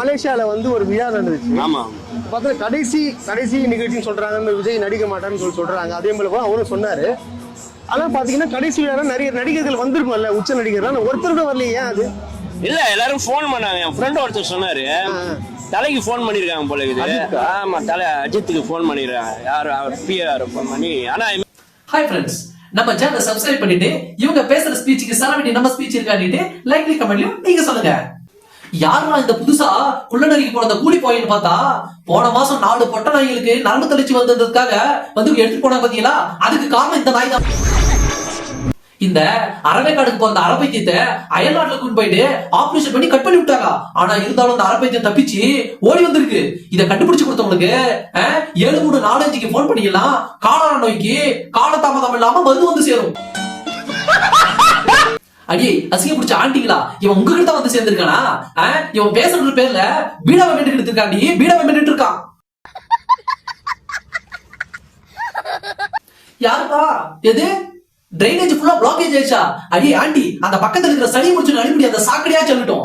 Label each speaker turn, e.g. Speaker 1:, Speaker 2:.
Speaker 1: மலேசியால வந்து ஒரு விழா நடந்துச்சு.
Speaker 2: ஆமா.
Speaker 1: பார்த்தா கடைசி நிகழ்ச்சின்னு சொல்றாங்க. விஜய் நடிக்க மாட்டான்னு சொல்றாங்க. அதே போல அவரும் சொன்னாரு. ஆனா பாத்தீங்கன்னா கடைசி விழா நிறைய நடிகர்கள் வந்திருக்கும்ல, உச்ச நடிகர்கள். ஒருத்தர் கூட வரலையே, அது
Speaker 2: இல்ல எல்லாரும் போன் பண்ணாங்க. என் ஃப்ரெண்ட் ஒருத்தர் சொன்னாரு, தலைக்கு போன் பண்ணிருக்காங்க போல இருக்குது. ஆமா, தலை அஜித்துக்கு போன் பண்ணிருக்காங்க. யாரு அவர் பிஆர் போன் பண்ணி. ஆனா
Speaker 3: ஹாய் ஃப்ரெண்ட்ஸ், நம்ம சேனலை சப்ஸ்கிரைப் பண்ணிட்டு இவங்க பேசுற ஸ்பீச்சுக்கு சரவெடி நம்ம ஸ்பீச் இருக்கான்னு லைக்லி கமெண்ட்லயும் நீங்க சொல்லுங்க. யாருமா இந்த புதுசா குள்ளநரிக்கு போன கூலி போயின்னு பார்த்தா, போன மாசம் 4 பொட்ட நாய்களுக்கு நரம்பு தளர்ச்சி வந்ததுக்காக வந்து எடுத்துட்டு போனாங்க பாத்தீங்களா? அதுக்கு காரணம் இந்த நாய் தான். இந்த அரவைக்காடுக்கு போன அரப்பைத்தியத்தை அயல்நாட்டுல கொண்டு போயிட்டு ஆபரேஷன் பண்ணி கட் பண்ணி விட்டாங்க. ஆனா இருந்தாலும் அந்த அரப்பைத்தியம் தப்பிச்சு ஓடி வந்திருக்கு. இதை கண்டுபிடிச்சு கொடுத்தவங்களுக்கு 7345 போன் பண்ணிக்கலாம். காலரா நோய்க்கு காலதாமதம் இல்லாம மருந்து வந்து சேரும். அடியே அசிங்க பிடிச்ச ஆண்டிங்களா, இவன் உங்ககிட்ட தான் வந்து சேர்ந்திருக்கானா? இவன் பேசுற பேர்ல பீடாவை மெட்டு எடுத்திருக்காண்டி, பீடாவை மெட்டு இருக்கான். யாருப்பா எது? ட்ரைனேஜ் ஃபுல்லா பிளாக்கேஜ் ஆயிடுச்சா? அடியே ஆண்டி, அந்த பக்கத்துல இருக்கிற சளி முடிச்சு அடிப்படி அந்த சாக்கடையா சொல்லட்டும்.